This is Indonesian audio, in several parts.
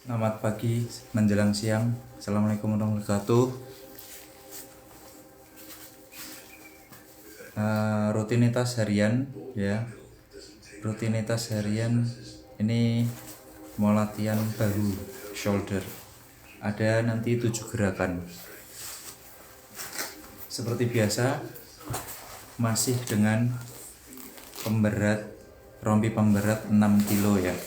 Selamat pagi menjelang siang. Assalamualaikum warahmatullahi wabarakatuh. Rutinitas harian ya. Rutinitas harian ini mau latihan bahu, shoulder. Ada nanti 7 gerakan. Seperti biasa masih dengan rompi pemberat 6 kilo ya.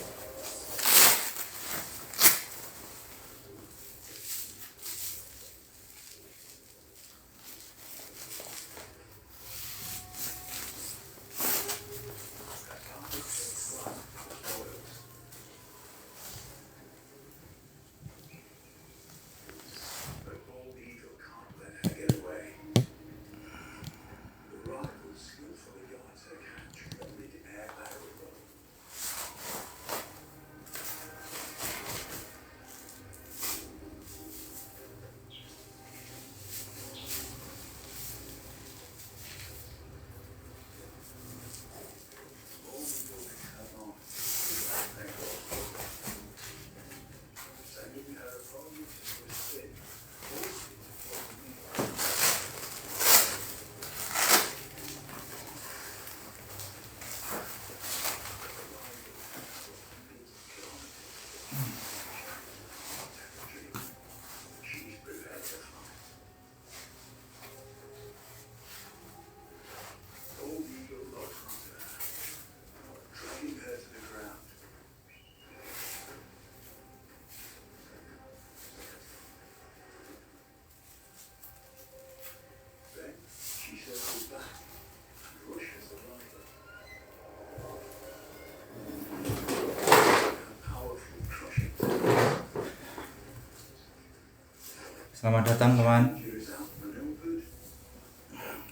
Selamat datang teman.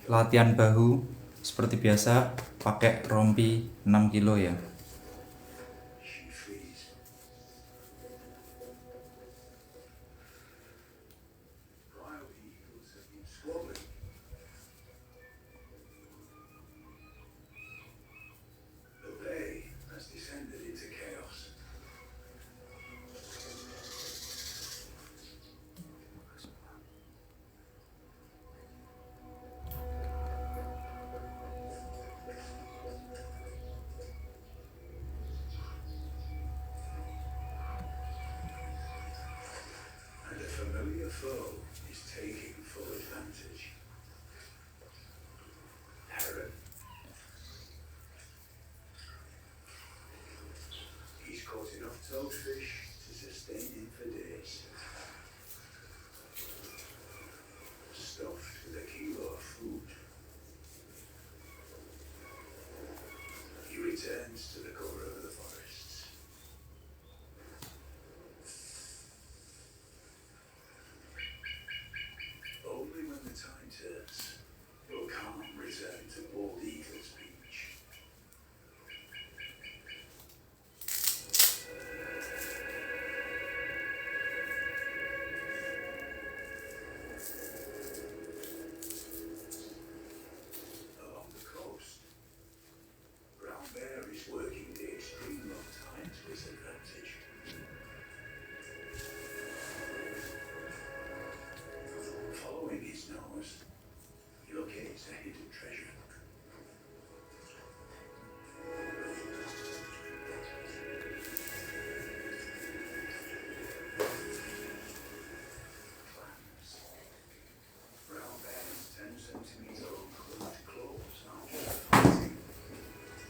Latihan bahu seperti biasa pakai rompi 6 kilo ya. The foe is taking full advantage. Heron. He's caught enough toadfish to sustain him for days. Stuffed with a kilo of food. He returns to the cover of the forests. Only when the tide turns will calm return to Bald Eagle's beach. Along the coast, Brown Bear is working the extreme low tide to his advantage. Following his nose, he locates a hidden treasure. Clams. Brown Bear's 10 centimeter unclosed claws aren't just fighting,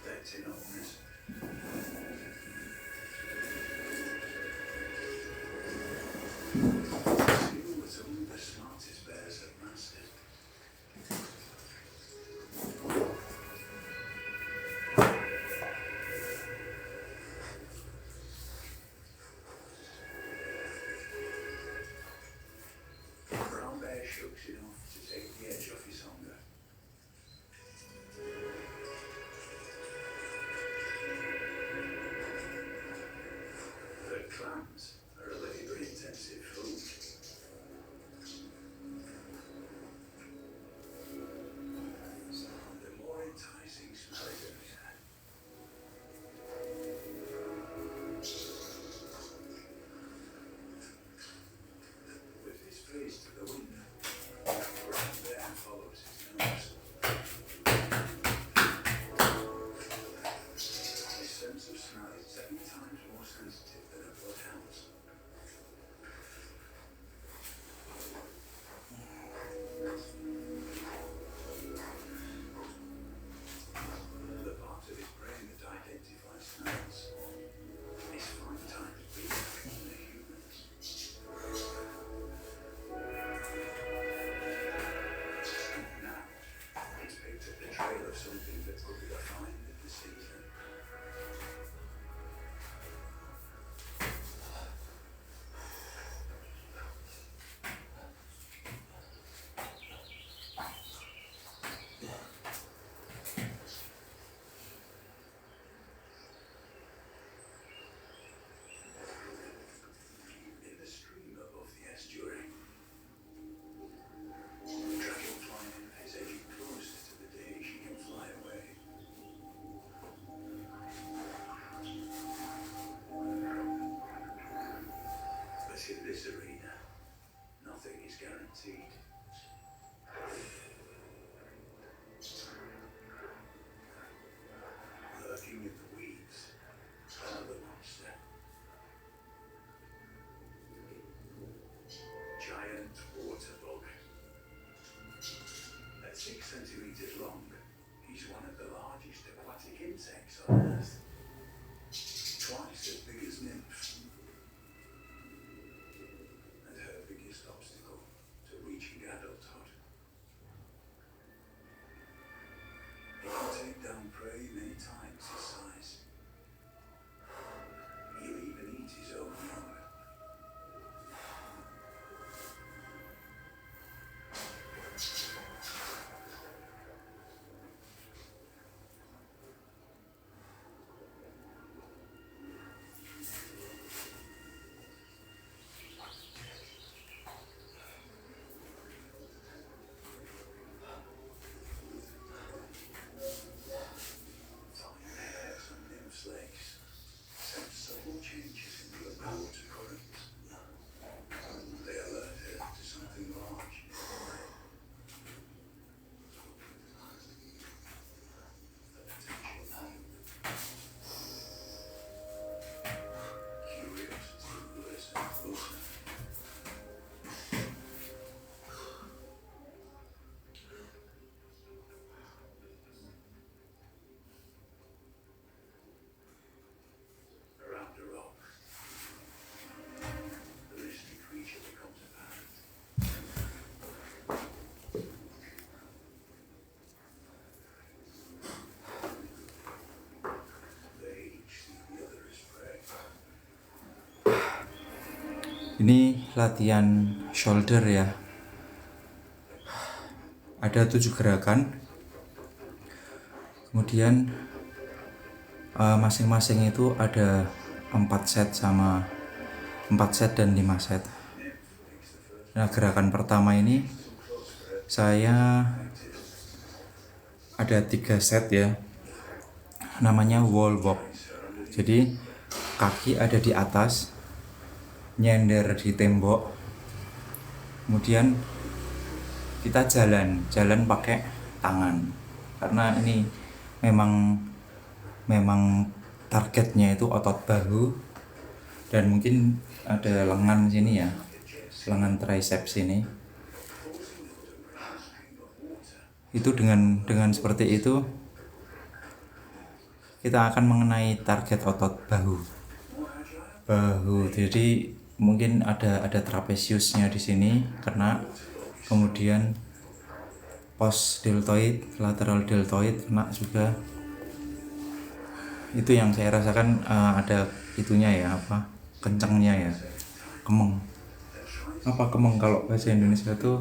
they're tin owners. Skill that only the smartest bears have mastered. Brown Bear shooks enough to take the edge off his hunger. The clams are a labor-intensive food. The more enticing smelling the beer. But in this arena, nothing is guaranteed. Lurking in the weeds, another monster. Giant water bug. At 6 centimeters long, he's one of the largest aquatic insects on Earth. Twice as big as nymphs. And her biggest obstacle to reaching adulthood. He can take down prey many times his size. He'll even eat his own young. Fine hairs on nymphs' legs sense subtle changes in the underwater currents. They alert her to something large nearby. A potential home. Curiosity lures her closer. Around a rock, the mystery creature becomes apparent. They each see the other as prey. Ini latihan shoulder ya. Ada 7 gerakan. Kemudian masing-masing itu ada 4 set sama 4 set dan 5 set. Nah, gerakan pertama ini saya ada 3 set ya. Namanya wall walk. Jadi kaki ada di atas, nyender di tembok. Kemudian kita jalan pakai tangan. Karena ini memang targetnya itu otot bahu dan mungkin ada lengan sini ya, lengan triceps ini. Itu dengan seperti itu kita akan mengenai target otot bahu. Jadi mungkin ada trapesiusnya di sini kena, kemudian post deltoid, lateral deltoid kena juga. Itu yang saya rasakan, ada itunya ya, kencangnya ya, kemeng. Kemeng kalau bahasa Indonesia tuh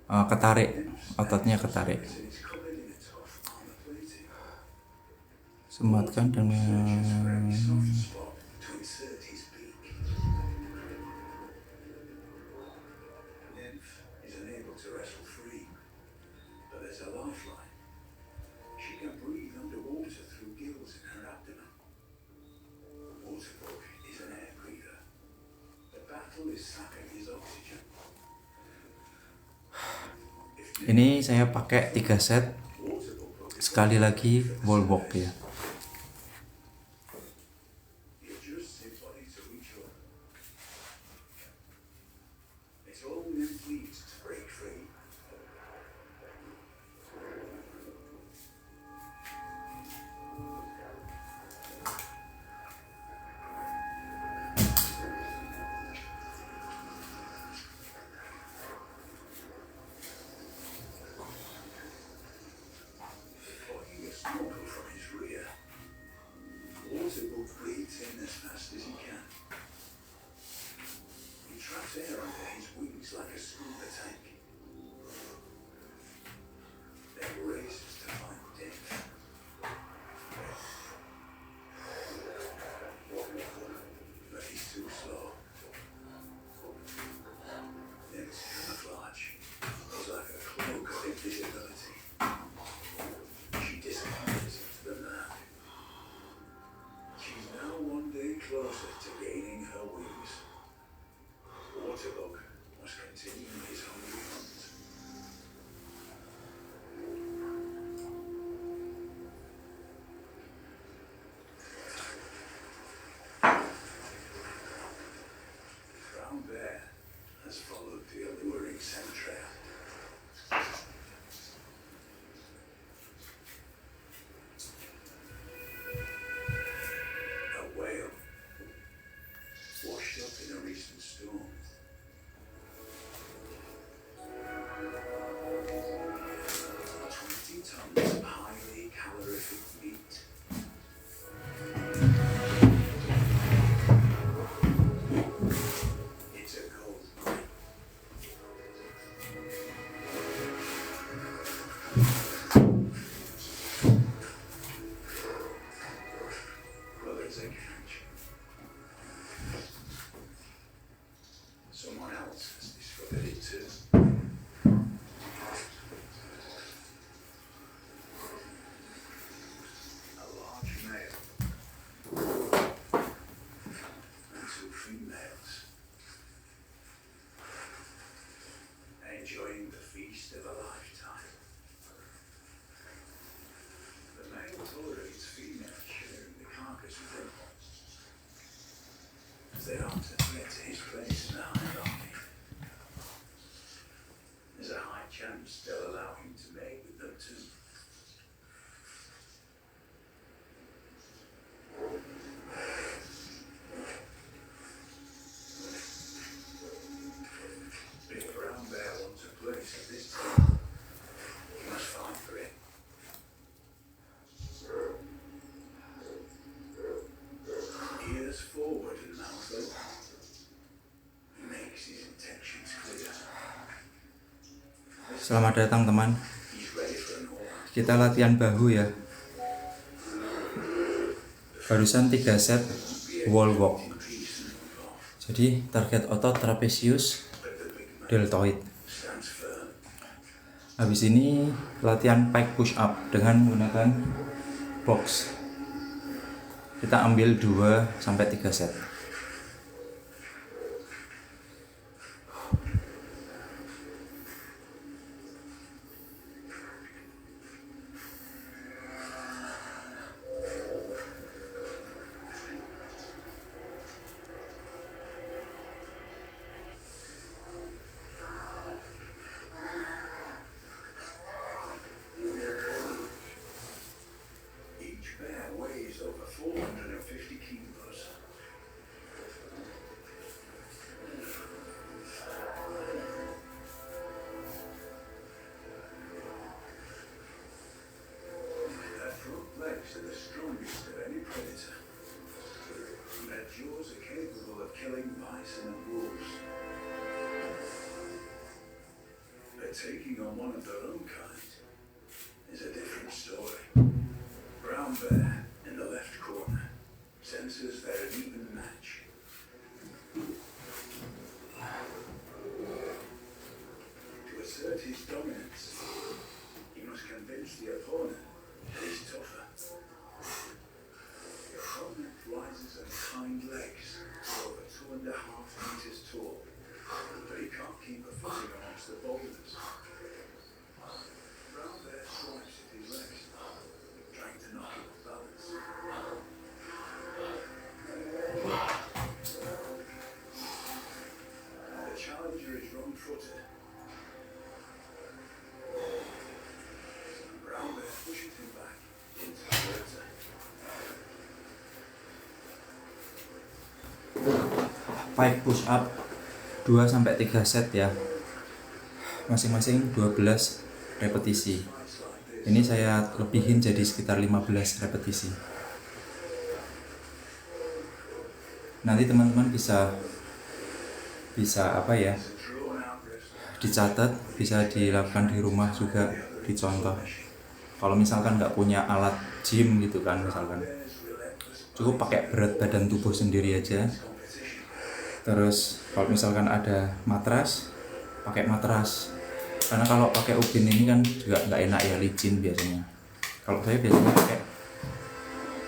ketarik, ototnya ketarik. Sematkan dan ini saya pakai 3 set. Sekali lagi wall walk ya. Snorkel from his rear. closer to gaining her wings. Waterbug was continuing his hungry hunt. Brown Bear has followed the alluring scent trail. A whale washed up in a recent storm. 20 tons of highly calorific meat. It's a gold mine. Well, there's a catch. Someone else has discovered it too. A large male and 2 females enjoying the feast of a lifetime. The male tolerates female sharing the carcass with him, as they aren't a threat to his place in the hierarchy. There's a high chance they'll allow him to mate with them too. If Brown Bear wants a place at this table, he must fight for it. Ears forward and mouth open. He makes his intentions clear. Selamat datang teman. He's ready for an all-out. Kita latihan bahu ya. Barusan 3 set wall walk. Peace and involved, Jadi target otot trapezius but the big man deltoid. stands firm. Habis ini latihan pike push up dengan menggunakan box. Kita ambil 2 sampai 3 set. Each bear weighs over 450 kilos. Their front legs are the strongest of any predator. Their jaws are capable of killing bison and wolves. But taking on one of their own kind is a different story. Brown Bear in the left corner senses they're an even match. To assert his dominance, he must convince the opponent that he's tougher. The opponent rises on his hind legs to over 2.5 meters tall, but he can't keep a footing amongst the boulders. Brown Bear swipes at his legs, trying to knock him off balance. The challenger is wrong-footed. Brown Bear pushes him back into the water. Pike push up 2 sampai 3 set ya. Masing-masing 12 repetisi. Ini saya lebihin jadi sekitar 15 repetisi. Nanti teman-teman bisa apa ya? Dicatat, bisa dilakukan di rumah juga, dicontoh. Kalau misalkan nggak punya alat gym gitu kan, misalkan cukup pakai berat badan tubuh sendiri aja. Terus kalau misalkan ada matras, pakai matras. Karena kalau pakai ubin ini kan juga nggak enak ya, licin biasanya. Kalau saya biasanya pakai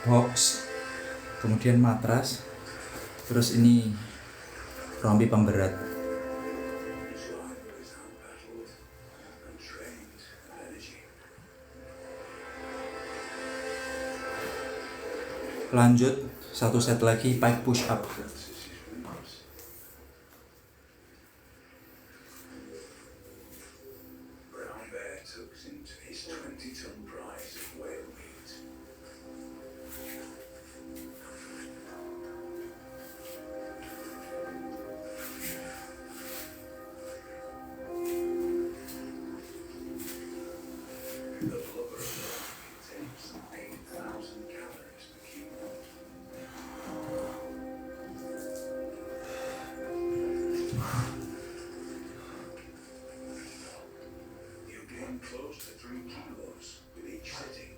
box, kemudian matras, Terus ini rompi pemberat. His life was outbattled and drained of energy. Lanjut, satu set lagi pike push up. Francis' wounds. Brown Bear took him to his 20-ton prize of whale meat. The blubber alone contains some 8,000 calories per kilo. You gain close to 3 kilos with each sitting,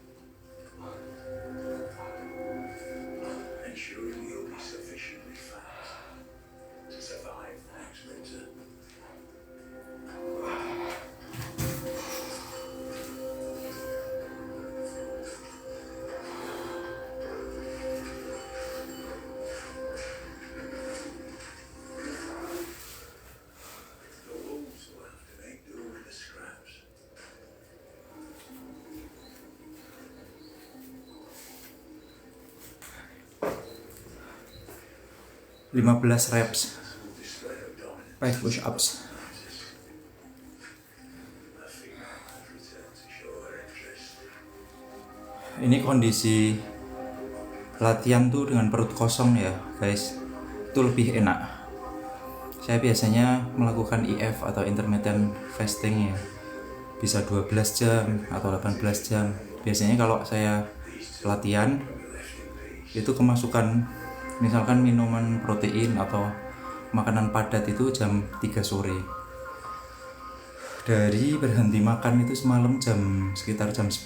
ensuring you'll be sufficiently fat to survive the next winter. The wolves will have to make do with the scraps. 15 reps Will display of dominance. pike push ups. A female has returned to show her interest. Ini kondisi latihan tuh dengan perut kosong ya guys, itu lebih enak. Saya biasanya melakukan IF atau intermittent fasting ya, bisa 12 jam atau 18 jam. Biasanya kalau saya latihan itu kemasukan misalkan minuman protein atau makanan padat itu jam 3 sore. Dari berhenti makan itu semalam sekitar jam 10.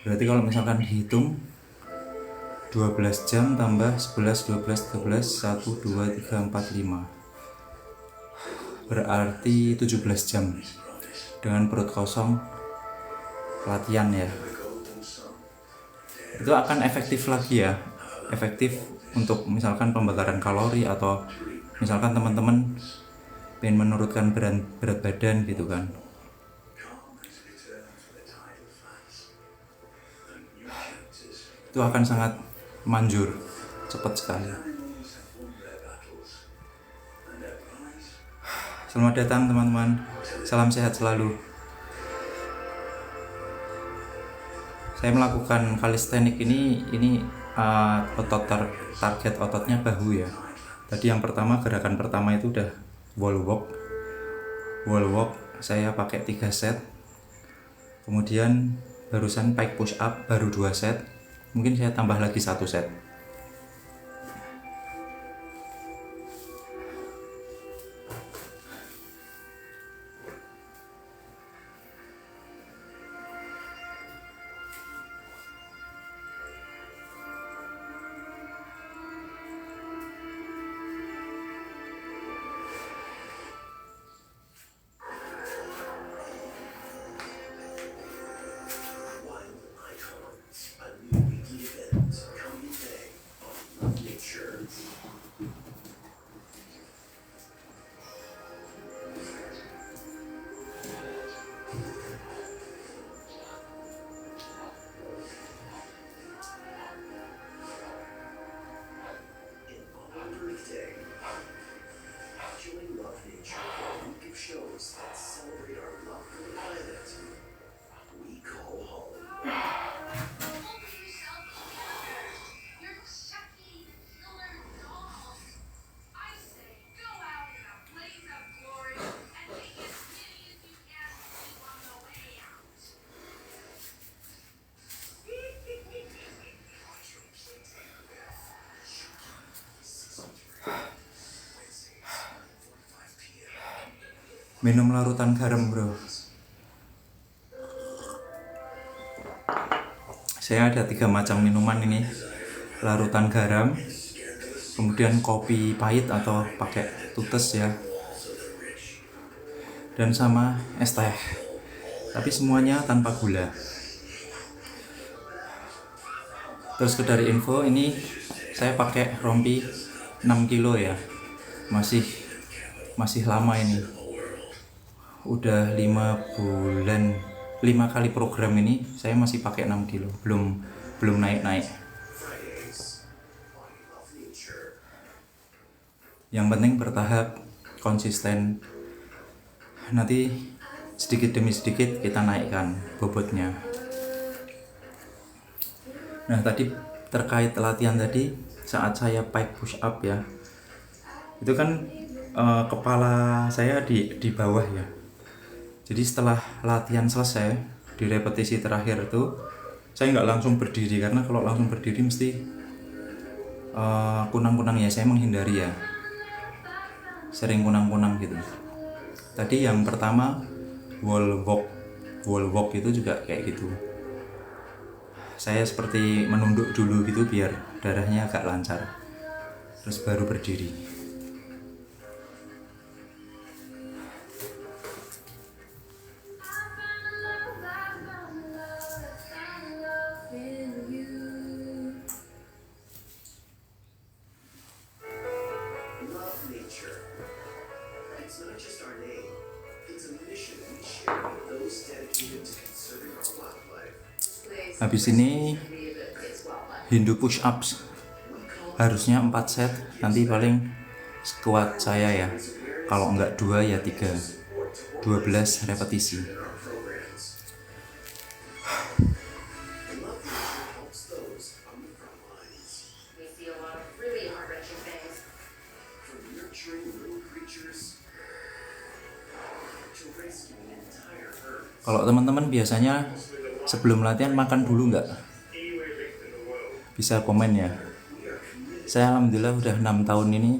Berarti kalau misalkan dihitung 12 jam tambah 11, 12, 13, 1, 2, 3, 4, 5 berarti 17 jam dengan perut kosong latihan ya. Itu akan efektif lagi ya, efektif untuk misalkan pembakaran kalori atau misalkan teman-teman pengen menurunkan berat badan gitu kan. Calm has returned for the tidal fast. And new chapters. Itu akan sangat manjur, cepat sekali. Animals have won their battles. And their prize. Selamat datang teman-teman, salam sehat selalu. Saya melakukan calisthenics ini target ototnya bahu ya. Tadi yang pertama, gerakan pertama itu udah wall walk saya pakai 3 set. Kemudian barusan pike push up baru 2 set. Mungkin saya tambah lagi 1 set. Wild icons. A new weekly event coming day on Nature. In honor of Earth Day, join Love Nature for a week of shows that celebrate our love for the planet. We call home. You're Chucky the Killer Doll. I say, go out in a blaze of glory and take as many as you can sleep on the way out. Minum larutan garam bro. Saya ada 3 macam minuman ini, larutan garam, kemudian kopi pahit atau pakai tutes ya, dan sama es teh, tapi semuanya tanpa gula. Terus dari info ini saya pakai rompi 6 kilo ya, masih lama ini. Udah 5 bulan, 5 kali program ini saya masih pakai 6 kilo, belum naik. Yang penting bertahap, konsisten, nanti sedikit demi sedikit kita naikkan bobotnya. Nah tadi terkait latihan tadi, saat saya pike push up ya, itu kan kepala saya di bawah ya. Jadi setelah latihan selesai, di repetisi terakhir itu saya nggak langsung berdiri, karena kalau langsung berdiri mesti kunang-kunang ya, saya menghindari ya, sering kunang-kunang gitu. Tadi yang pertama wall walk itu juga kayak gitu, saya seperti menunduk dulu gitu biar darahnya agak lancar, terus baru berdiri. Love nature. It's not just our name, it's a mission we share with those dedicated to conserving our wildlife. Habis ini Hindu push ups harusnya 4 set, nanti paling sekuat saya ya, kalau enggak 2 ya 3, 12 repetisi. And love nature helps those on the front lines. We see a lot of really heart-wrenching things. From nurturing little creatures to rescuing entire herds. Kalau teman-teman biasanya sebelum latihan makan dulu nggak? Bisa komen ya. Saya alhamdulillah udah 6 tahun ini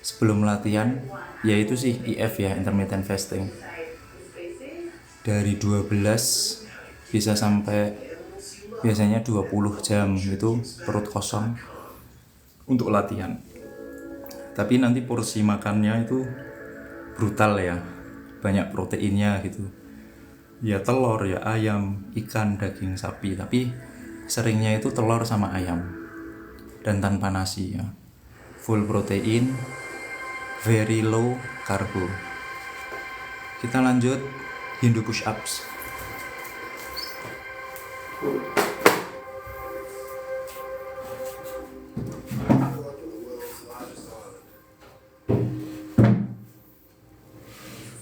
sebelum latihan, yaitu sih IF ya, intermittent fasting. Dari 12 bisa sampai biasanya 20 jam itu perut kosong untuk latihan. Tapi nanti porsi makannya itu brutal ya, banyak proteinnya gitu. Ya telur, ya ayam, ikan, daging sapi, tapi seringnya itu telur sama ayam dan tanpa nasi ya. Full protein, very low karbo. Kita lanjut Hindu push ups. Grew up in the world's largest island.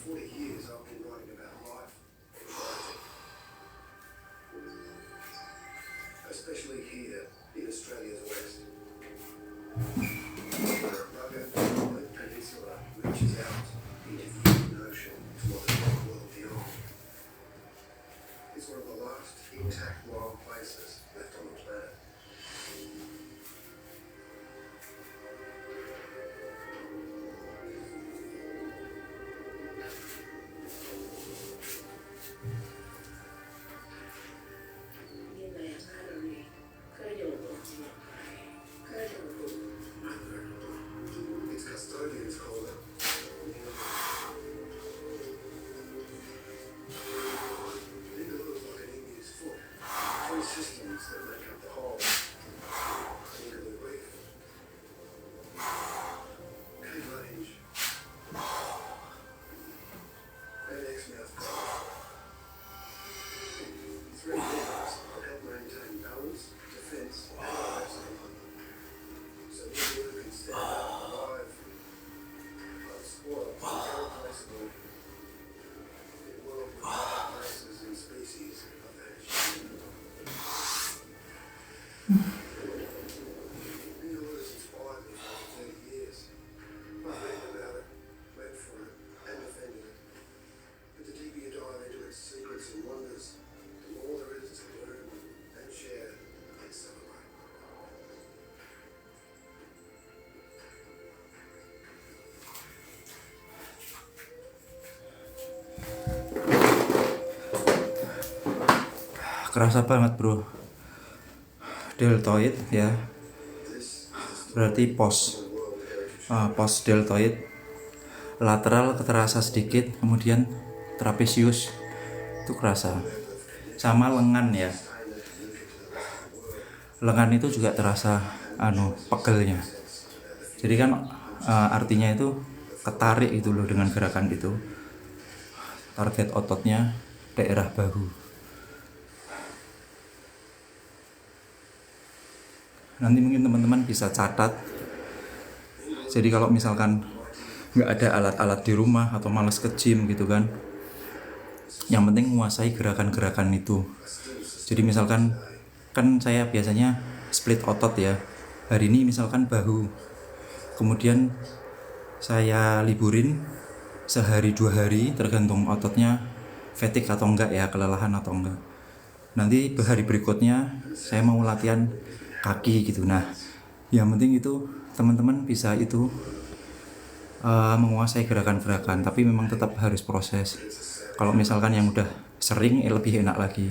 For 40 years, I've been writing about life, especially here in Australia's west. Where a rugged peninsula reaches out into the Indian Ocean to what is the world beyond. It's one of the last intact wild places left on the planet. Its custodians call it Ningaloo is like an emu's foot. 3 systems that make up the whole. Ningaloo Reef, Cave Range, and Exmouth Cove. 3 rivers that help maintain balance, defence, and diversity. So Ningaloo can stand up, alive, unspoiled, irreplaceable. In a world with other places and species are vanishing. Ningaloo has inspired me for over 30 years. I've written about it, read for it, and defended it. But the deeper you dive into its secrets and wonders, the more there is to learn and share and celebrate. Kerasa banget bro, deltoid ya, berarti pos deltoid, lateral terasa sedikit, kemudian trapesius itu kerasa, sama lengan ya, lengan itu juga terasa pegelnya. Jadi kan artinya itu ketarik itu loh dengan gerakan itu. Target ototnya daerah bahu. Nanti mungkin teman-teman bisa catat. Jadi kalau misalkan nggak ada alat-alat di rumah atau malas ke gym gitu kan, yang penting menguasai gerakan-gerakan itu. Jadi misalkan kan saya biasanya split otot ya, hari ini misalkan bahu, kemudian saya liburin sehari 2 hari tergantung ototnya fatigue atau enggak ya, kelelahan atau enggak. Nanti hari berikutnya saya mau latihan kaki gitu. Nah yang penting itu teman-teman bisa itu menguasai gerakan-gerakan, tapi memang tetap harus proses. Kalau misalkan yang udah sering lebih enak lagi,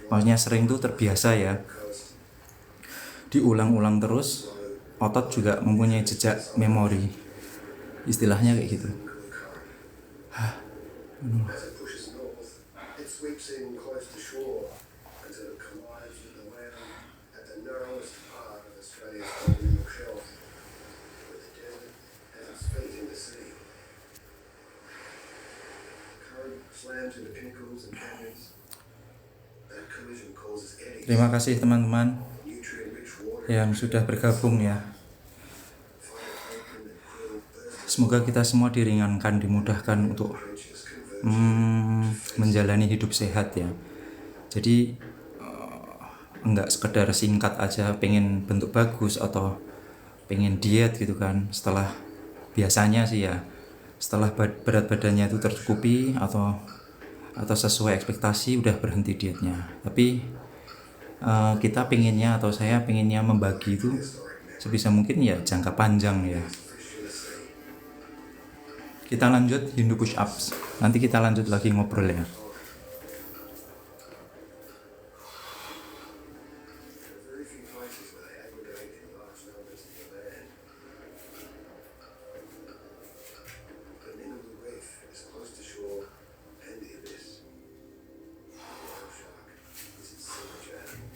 maksudnya sering tuh terbiasa ya, diulang-ulang terus, otot juga mempunyai jejak memori, istilahnya kayak gitu. As it pushes north, it sweeps in close to shore until it collides with the land at the narrowest part of Australia's continental shelf, with the desert as its feet in the sea. The current slams into pinnacles and canyons. That collision causes eddies, Terima kasih teman-teman nutrient-rich water, yang sudah bergabung ya. phytoplankton and krill burst Semoga kita semua diringankan, dimudahkan untuk trenches converge. menjalani hidup sehat ya. Jadi enggak sekedar singkat aja pengen bentuk bagus atau pengen diet gitu kan. Setelah biasanya sih ya, setelah berat badannya itu tercukupi atau sesuai ekspektasi udah berhenti dietnya. Tapi kita pengennya atau saya pengennya membagi itu sebisa mungkin ya jangka panjang ya. Kita lanjut Hindu push ups. Nanti kita lanjut lagi ngobrol ya. Very few places where they aggregate in large numbers in the land. The Ningaloo Reef is close to shore and the abyss. The whale shark is its signature animal.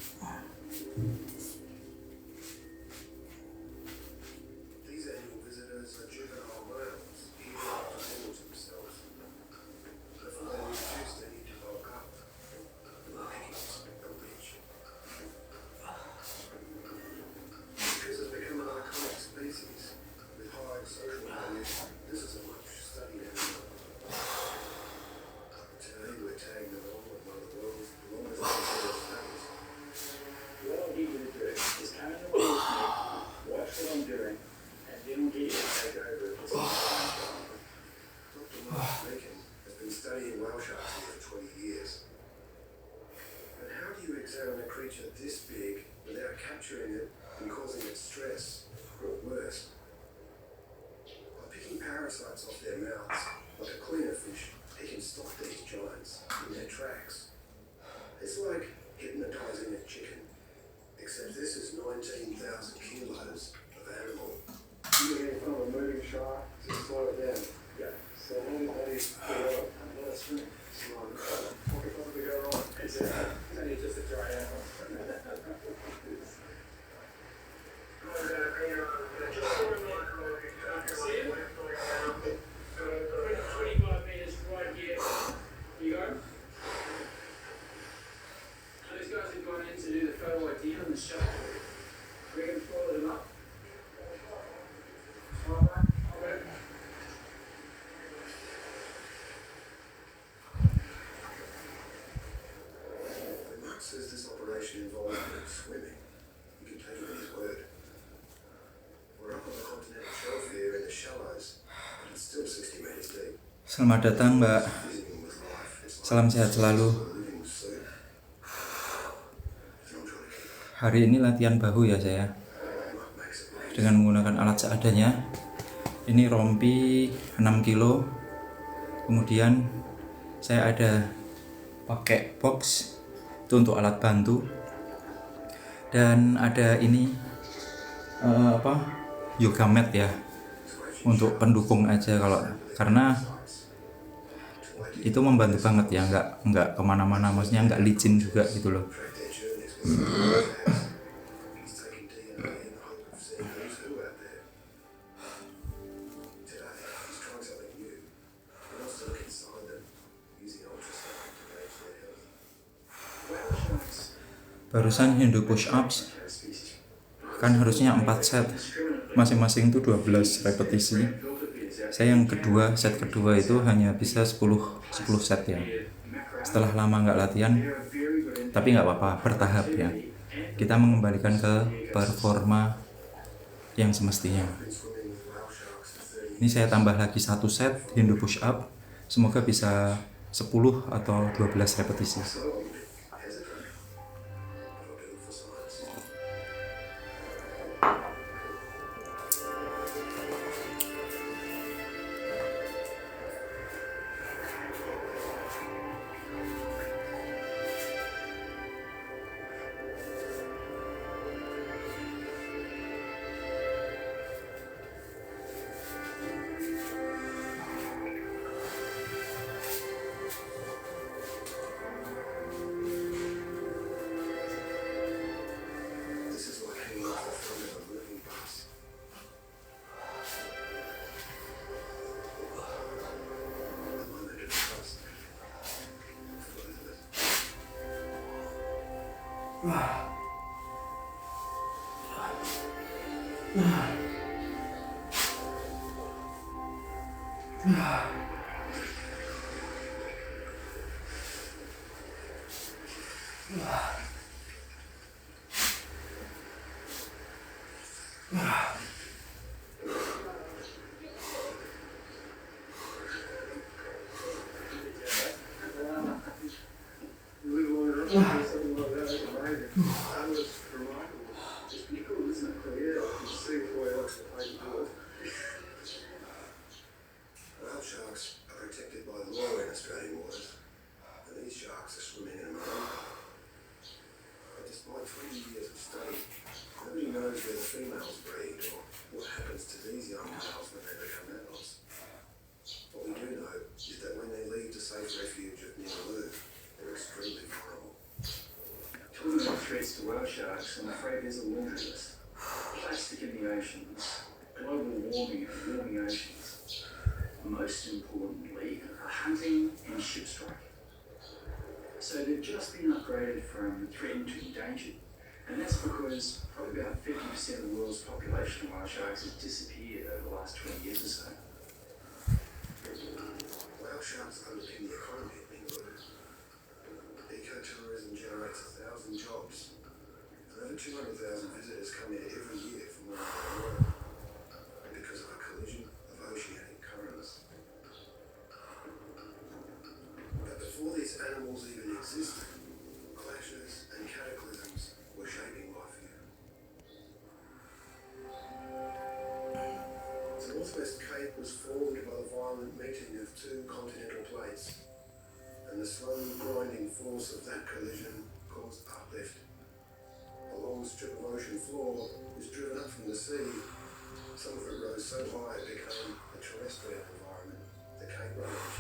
These annual visitors are juvenile males, eager to indulge themselves. Before they reproduce, they need to bulk up. The pickings are rich. Because it's become an iconic species with high social value, this is a much studied animal. Today we're tagging along with one of the world's longest considered studies. What I need you to do is come in the week with me, watch what I'm doing, and then we'll get you to take over. Dr. Mark Meakin has been studying whale sharks here for 20 years. But how do you examine a creature this big without capturing it and causing it stress, or worse? By picking parasites off their mouths, like a cleaner fish, he can stop these giants in their tracks. It's like hypnotizing a chicken, except this is 19,000 kilos of animal. You get in front of a moving shark, just slow it down. Yeah. So how do they go up? Another swim. Smart. Pocket possibly go wrong. It's only just a dry animal. See it? 25 meters right here. You go. Those guys have gone in to do the photo ID on the shot. We're going to follow them up. Okay. When Mark says this operation involves swimming, you can take it at his word. We're up on the continental shelf here in the shallows, but it's still 60 meters deep. Selamat datang Mbak. Fizzing with life. It's like Salam sehat selalu. a living soup. So I'm trying to keep Hari ini latihan bahu ya saya, Mark makes it dengan menggunakan alat seadanya. Ini rompi 6 kilo. Kemudian saya ada pakai box itu untuk alat bantu. Dan ada ini yoga mat ya, untuk pendukung aja karena itu membantu banget ya, nggak kemana-mana, maksudnya nggak licin juga gitu loh. track their journeys with some of the past. He's taking DNA in the hope of seeing who's who out there. Barusan Hindu push ups kan harusnya 4 set, masing-masing itu 12 repetisi. Saya yang kedua, set kedua itu hanya bisa 10 set ya. Setelah lama nggak latihan, tapi nggak apa-apa, bertahap ya. Kita mengembalikan ke performa yang semestinya. Ini saya tambah lagi 1 set Hindu push up, semoga bisa 10 atau 12 repetisi. This is like hanging off the front of a moving bus. The moment of trust. What is it? Something like that, it's amazing. That was remarkable. Just nickel, isn't it? Yeah, you can see the way it looks the way you do it. Whale sharks are protected by the law in Australian waters, and these sharks are swimming in America. But despite 20 years of study, nobody knows where the females breed or what happens to these young males when they become adults. What we do know is that when they leave the safe refuge of Nimalu, they're extremely vulnerable. Talking about threats to whale sharks, I'm afraid there's a laundry list. Plastic in the oceans, global warming and warming oceans. Most importantly, hunting and ship strike. So they've just been upgraded from threatened to endangered. And that's because probably about 50% of the world's population of whale sharks has disappeared over the last 20 years or so. Whale sharks underpin the economy of Nimalu. Ecotourism generates 1,000 jobs. And over 200,000 visitors come here every year from all over the world. Because of a collision of oceanic currents. But before these animals even existed, clashes and cataclysms were shaping life here. The Northwest Cape was formed by the violent meeting of two continental plates, and the slow grinding force of that collision caused uplift. A long strip of ocean floor was driven up from the sea. Some of it rose so high it became a terrestrial environment, the Cape Range.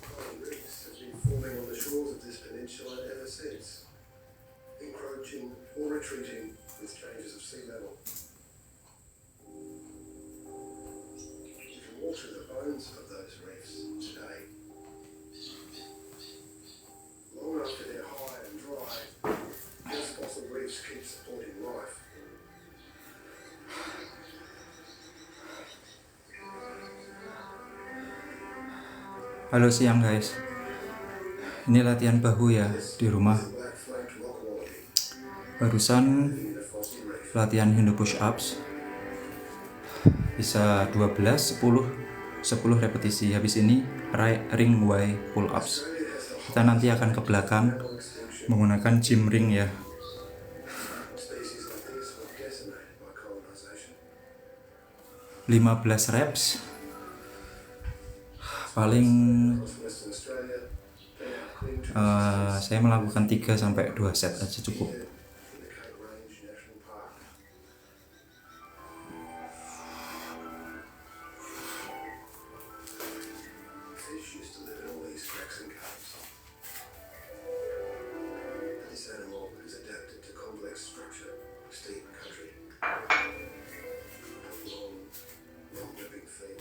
Coral reefs have been forming on the shores of this peninsula ever since, encroaching or retreating with changes of sea level. You can walk through the bones of those reefs today. Long after they're high and dry, these fossil reefs keep supporting life. Halo siang guys. Ini latihan bahu ya di rumah. Black flanked rock quality Barusan in a fossil reef. latihan Hindu push ups. Bisa 12, 10 repetisi. Habis ini ring Y pull ups. Kita nanti akan ke belakang menggunakan gym ring ya. Species like this were decimated by colonization. 15 reps. Paling Across Western Australia, they have clean to saya melakukan 3 sampai 2 set aja cukup. in the Cape Range National Park. Fish used to live in all these cracks and caves. But this animal is adapted to complex structure, steep country. Long dripping feet.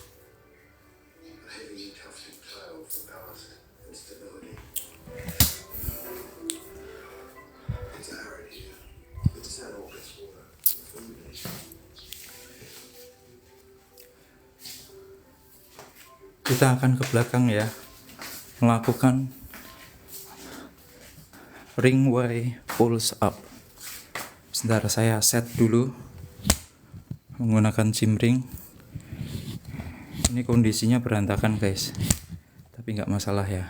A heavy tufted tail for ballast and stability. Kita akan ke belakang ya, melakukan ring way pulse up. Sebentar, saya set dulu menggunakan gym ring. Ini kondisinya berantakan guys, tapi nggak masalah ya.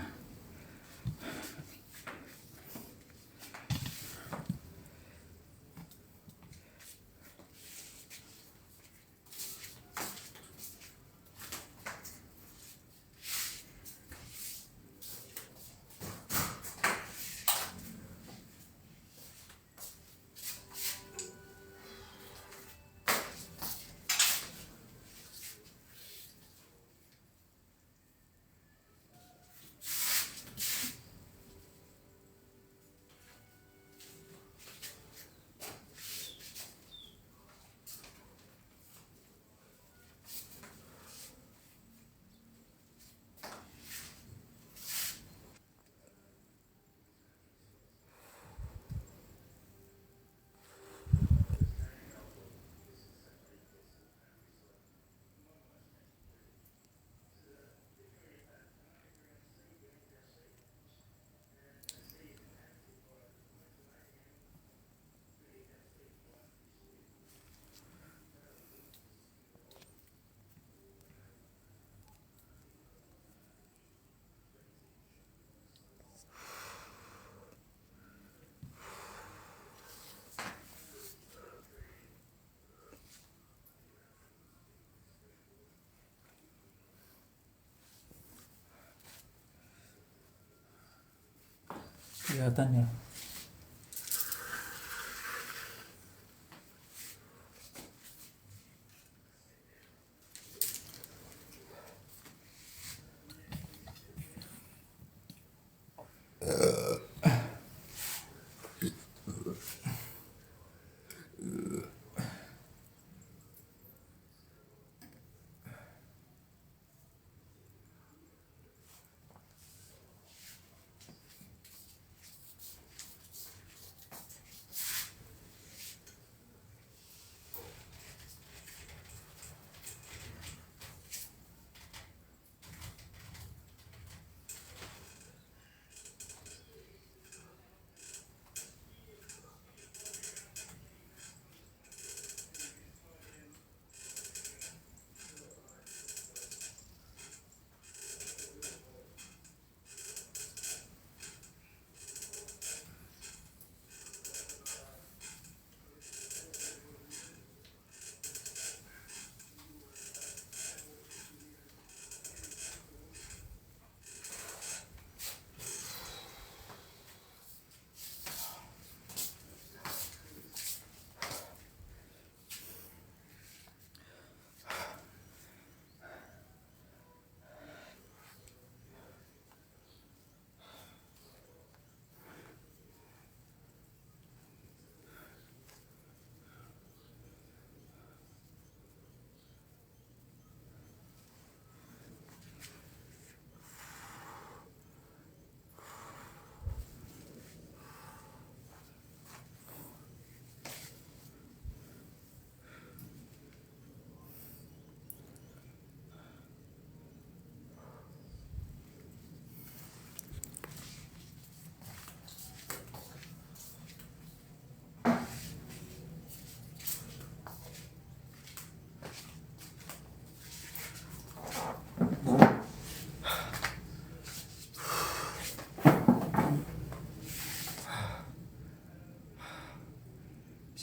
Kelihatan ya.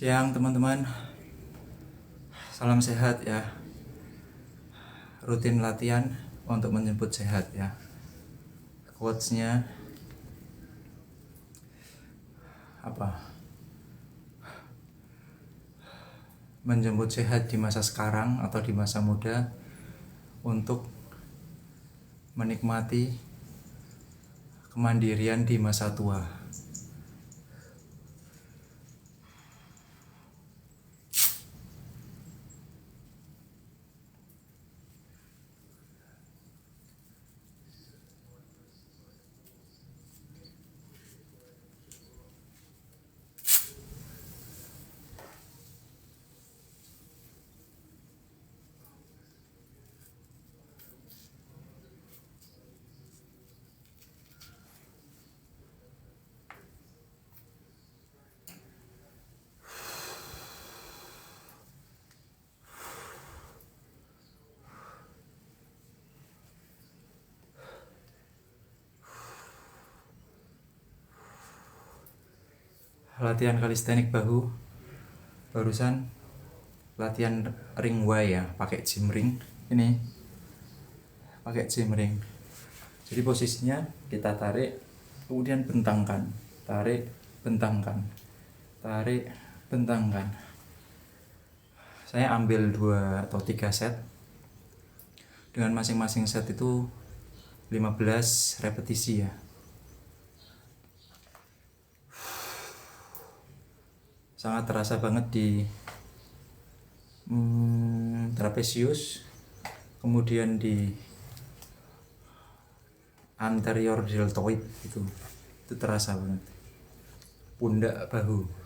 Siang teman-teman, salam sehat ya. Rutin latihan untuk menjemput sehat ya. Quotes-nya apa? Menjemput sehat di masa sekarang atau di masa muda untuk menikmati kemandirian di masa tua. latihan kalistenik bahu. Barusan latihan ring Y ya, pakai gym ring. Ini pakai gym ring. Jadi posisinya kita tarik, kemudian bentangkan, tarik, bentangkan, tarik, bentangkan. Saya ambil 2 atau 3 set. Dengan masing-masing set itu 15 repetisi ya. Sangat terasa banget di trapezius, kemudian di anterior deltoid itu terasa banget. Pundak bahu.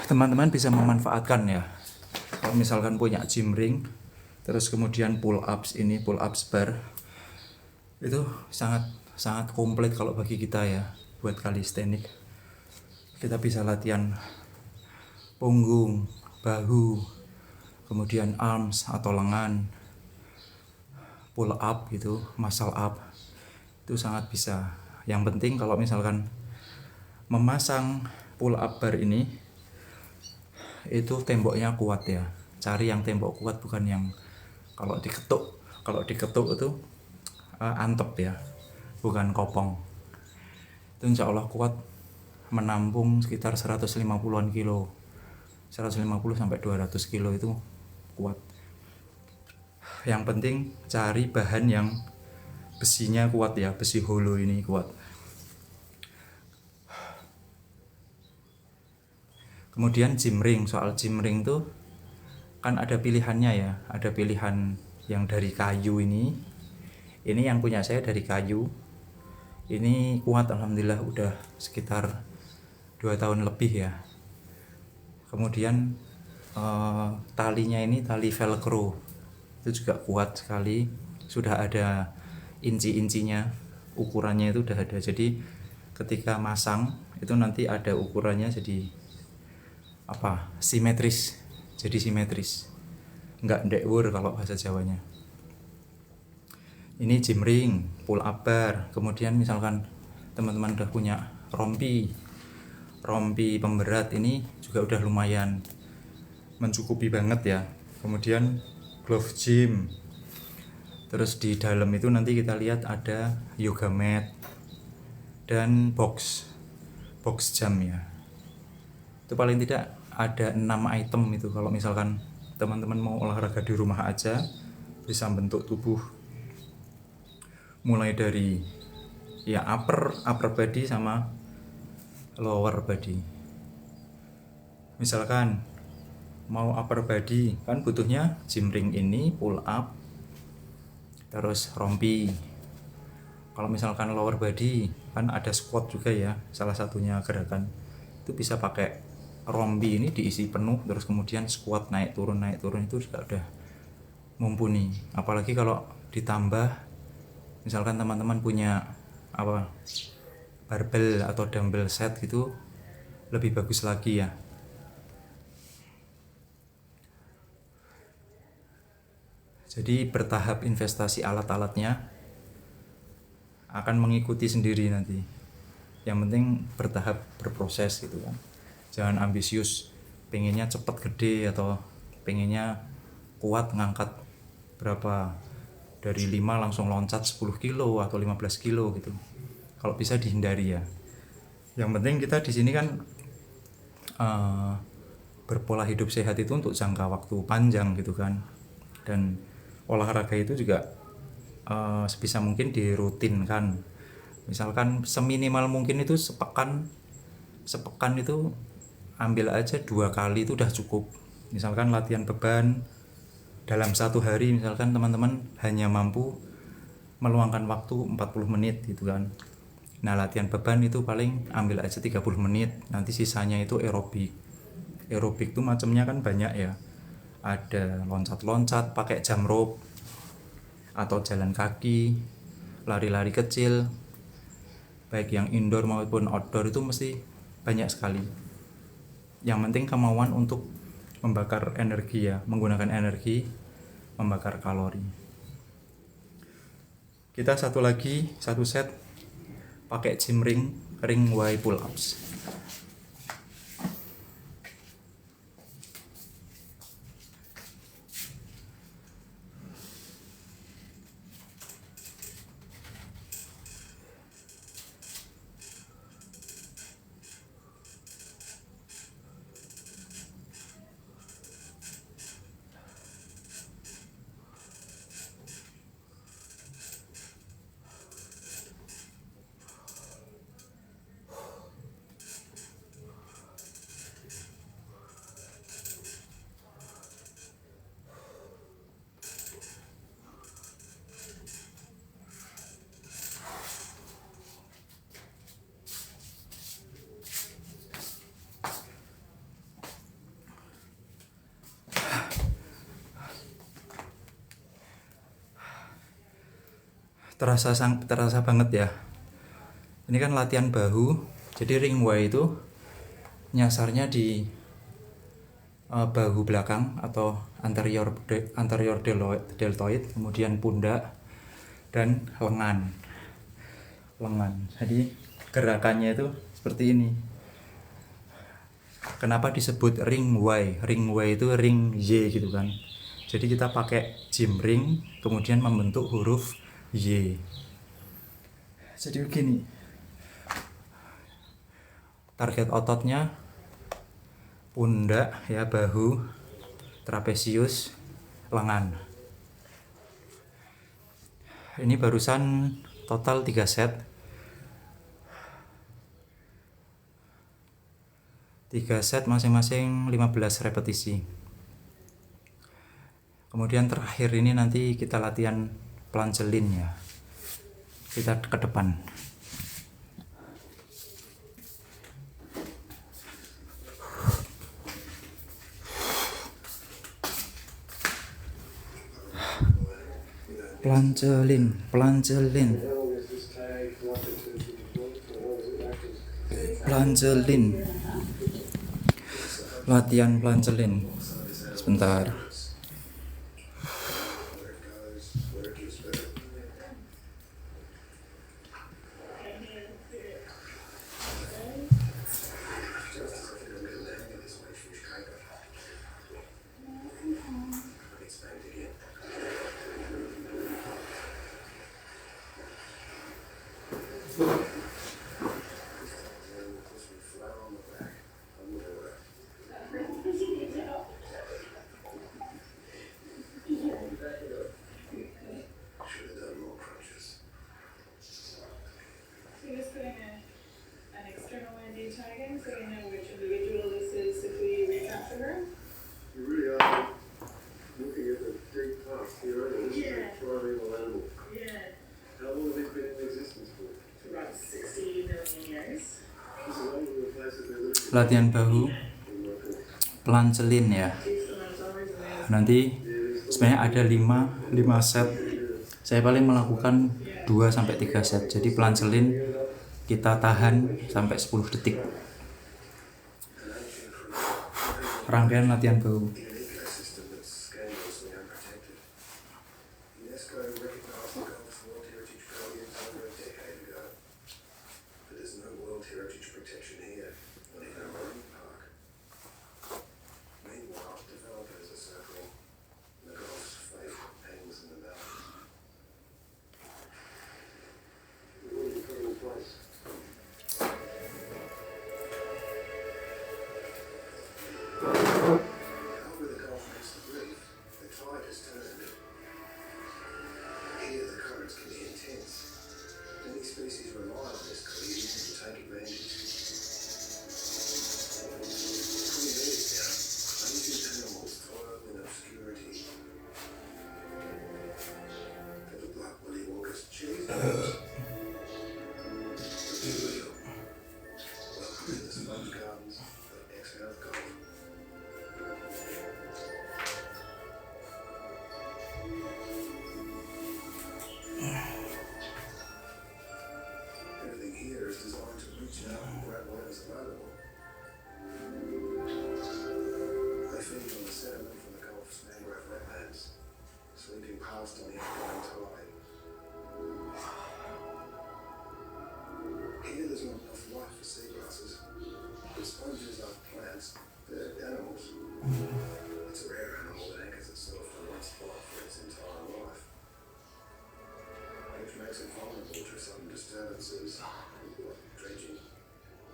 Teman-teman bisa memanfaatkan ya, kalau misalkan punya gym ring, terus kemudian pull ups bar, itu sangat komplit kalau bagi kita ya, buat kalistenik. Kita bisa latihan punggung, bahu, kemudian arms atau lengan, pull up gitu, muscle up, itu sangat bisa. Yang penting kalau misalkan memasang pull up bar ini, itu temboknya kuat ya. Cari yang tembok kuat, bukan yang kalau diketuk itu antep ya, bukan kopong. Itu insya Allah kuat, menampung sekitar 150-an kilo, 150 sampai 200 kilo itu kuat. Yang penting cari bahan yang besinya kuat ya, besi holo ini kuat. Kemudian gym ring, soal gym ring tuh kan ada pilihannya ya, ada pilihan yang dari kayu ini yang punya saya dari kayu, ini kuat alhamdulillah, udah sekitar 2 tahun lebih ya. Kemudian talinya ini tali velcro, itu juga kuat sekali, sudah ada inci-incinya, ukurannya itu udah ada, jadi ketika masang itu nanti ada ukurannya, jadi simetris, nggak ndewur kalau bahasa Jawanya. Ini gym ring, pull up bar. Kemudian misalkan teman-teman udah punya rompi pemberat, ini juga udah lumayan mencukupi banget ya. Kemudian glove gym, terus di dalam itu nanti kita lihat ada yoga mat dan box jump ya. Itu paling tidak ada 6 item itu. Kalau misalkan teman-teman mau olahraga di rumah aja, bisa bentuk tubuh mulai dari ya upper body sama lower body. Misalkan mau upper body kan butuhnya gym ring ini, pull up, terus rompi. Kalau misalkan lower body kan ada squat juga ya, salah satunya gerakan itu bisa pakai rompi ini diisi penuh, terus kemudian squat naik turun itu juga udah mumpuni. Apalagi kalau ditambah misalkan teman-teman punya barbel atau dumbbell set gitu, lebih bagus lagi ya. Jadi bertahap investasi alat-alatnya, akan mengikuti sendiri nanti. Yang penting bertahap, berproses gitu kan. Jangan ambisius, pengennya cepet gede atau pengennya kuat ngangkat berapa, dari 5 langsung loncat 10 kilo atau 15 kilo gitu. Kalau bisa dihindari ya. Yang penting kita di sini kan berpola hidup sehat itu untuk jangka waktu panjang gitu kan. Dan olahraga itu juga sebisa mungkin dirutinkan. Misalkan seminimal mungkin itu sepekan itu ambil aja 2 kali itu udah cukup. Misalkan latihan beban dalam 1 hari, misalkan teman-teman hanya mampu meluangkan waktu 40 menit gitu kan. Nah, latihan beban itu paling ambil aja 30 menit, nanti sisanya itu aerobik. Aerobik itu macamnya kan banyak ya. Ada loncat-loncat pakai jump rope, atau jalan kaki, lari-lari kecil, baik yang indoor maupun outdoor itu mesti banyak sekali. Yang penting kemauan untuk membakar energi ya, menggunakan energi, membakar kalori. Kita satu set pakai gym ring Y pull ups. Terasa banget ya. Ini kan latihan bahu. Jadi ring Y itu nyasarnya di bahu belakang atau anterior deltoid, kemudian pundak dan lengan. Jadi gerakannya itu seperti ini. Kenapa disebut ring Y? Ring Y itu ring Y gitu kan. Jadi kita pakai gym ring kemudian membentuk huruf Y. Jadi begini. Target ototnya pundak ya, bahu, trapesius, lengan. Ini barusan total 3 set. 3 set masing-masing 15 repetisi. Kemudian terakhir ini nanti kita latihan planjelin ya. Kita ke depan. Planjelin. Latihan planjelin. Sebentar. So we know which individual this is if we recapture her? You really are looking at the deep past here, aren't you? This is Yeah. a triangle animal. Yeah. How long have these been in existence for? For about 60 million years. This is all the places they're living Latihan bahu, in. planjelin ya. Nanti sebenarnya ada 5 set. Saya paling melakukan 2 sampai 3 set. Jadi planjelin kita tahan sampai 10 detik. Rangkaian latihan bahu. In an ecosystem that's scandalously unprotected. UNESCO recognized the Gulf World Heritage Guardians over a decade reach out and grab whatever's available. They feed on the sediment from the Gulf's mangrove wetlands, sweeping past on the outgoing tide. Here there's not enough life for seagrasses, but sponges aren't plants, they're animals. It's a rare animal that anchors itself to one spot for its entire life, which makes it vulnerable to sudden disturbances like dredging,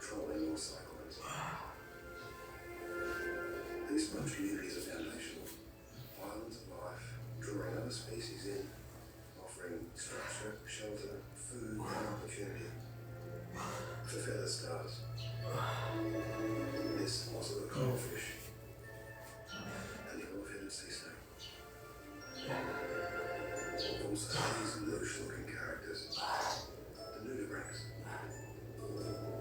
trolling or cyclones. These sponge communities are foundational, islands of life, drawing other species in, offering structure, shelter, food and opportunity. For feather stars, this also the coalfish, and the olive-headed sea snake. Also these louche-looking characters, the nudibranchs.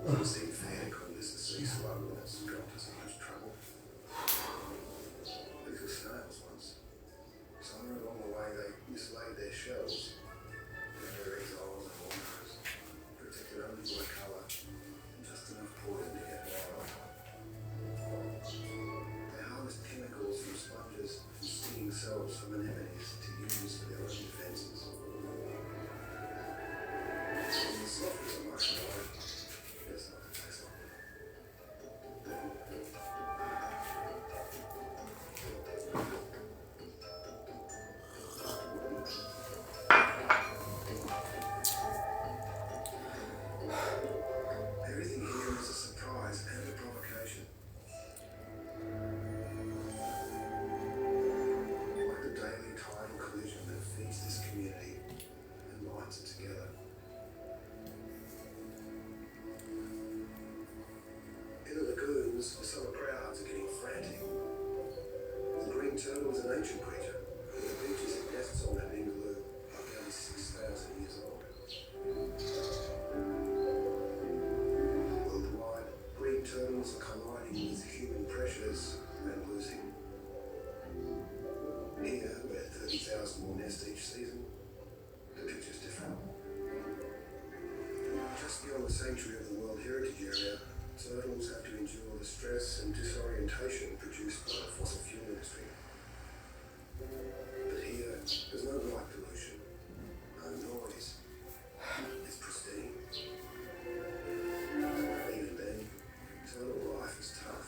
It seemed fair to call this the sea slug when it's got to so much trouble. These were snails once. Somewhere along the way they mislaid their shells. Their exiles and wanderers, protected only by colour and just enough poison to get wild. They harvest chemicals from sponges and stinging cells from anemones to use for their own defences. And the soft as a marshmallow, it's not to taste like it. Everything here is a surprise and a provocation. Like the daily tidal collision that feeds this community and binds it together. In the lagoons, the summer crowds are getting frantic. The green turtle is an ancient creature. The beaches it nests on at Ningaloo are nearly 6,000 years old. Worldwide, green turtles are colliding with human pressures and losing. Here, where 30,000 will nest each season, the picture's different. Just beyond the sanctuary of the World Heritage Area, turtles have to endure the stress and disorientation produced by the fossil fuel industry. But here, there's no light pollution, no noise. It's pristine. Even then, turtle life is tough.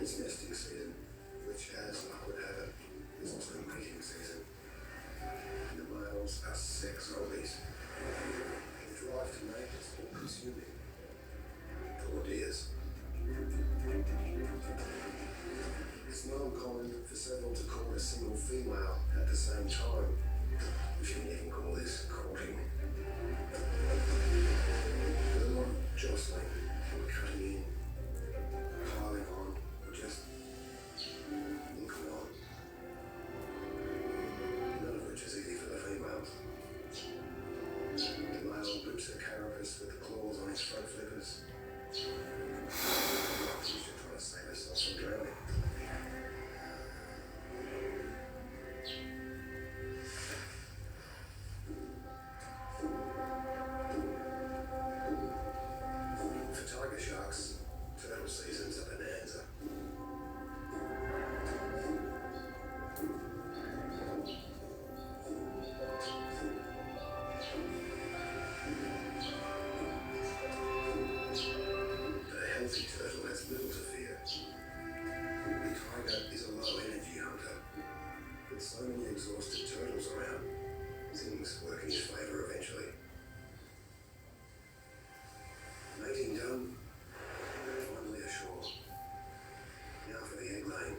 It's nesting season, which, as luck would have it, is also mating season. And the males are sex zombies. The drive to mate is all-consuming. Poor dears. It's not uncommon for several to court a single female at the same time. If you can even call this courting. There's a lot of jostling or cutting in, piling on, or just looking on. None of which is easy for the females. The male grips her carapace with the claws on his front flippers. She's just trying to save herself from drowning. For tiger sharks, turtle season's a bonanza. But a healthy turtle has little to fear. The tiger is a low-energy hunter. With so many exhausted turtles around, things work in his favour eventually. Mating done, finally ashore. Now for the egg laying.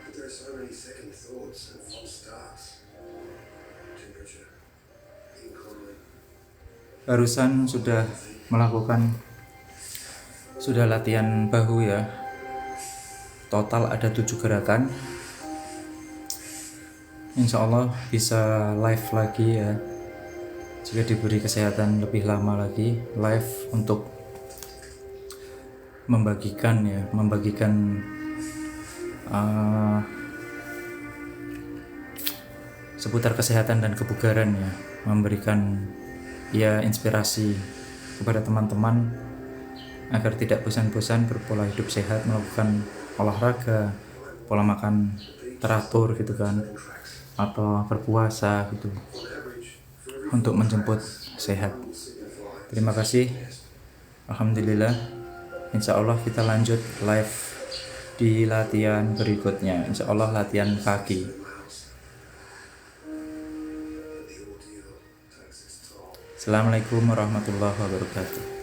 But there are so many second thoughts and false starts. Temperature, incline. Barusan sudah latihan bahu ya. Total ada 7 gerakan. Insya Allah bisa live lagi ya, jika diberi kesehatan lebih lama lagi live untuk membagikan seputar kesehatan dan kebugaran ya, memberikan ya inspirasi kepada teman-teman agar tidak bosan-bosan berpola hidup sehat, melakukan olahraga, pola makan teratur gitu kan, atau berpuasa gitu untuk menjemput sehat. Terima kasih. Alhamdulillah. Insya Allah kita lanjut live di latihan berikutnya. Insya Allah latihan kaki. Assalamualaikum warahmatullahi wabarakatuh.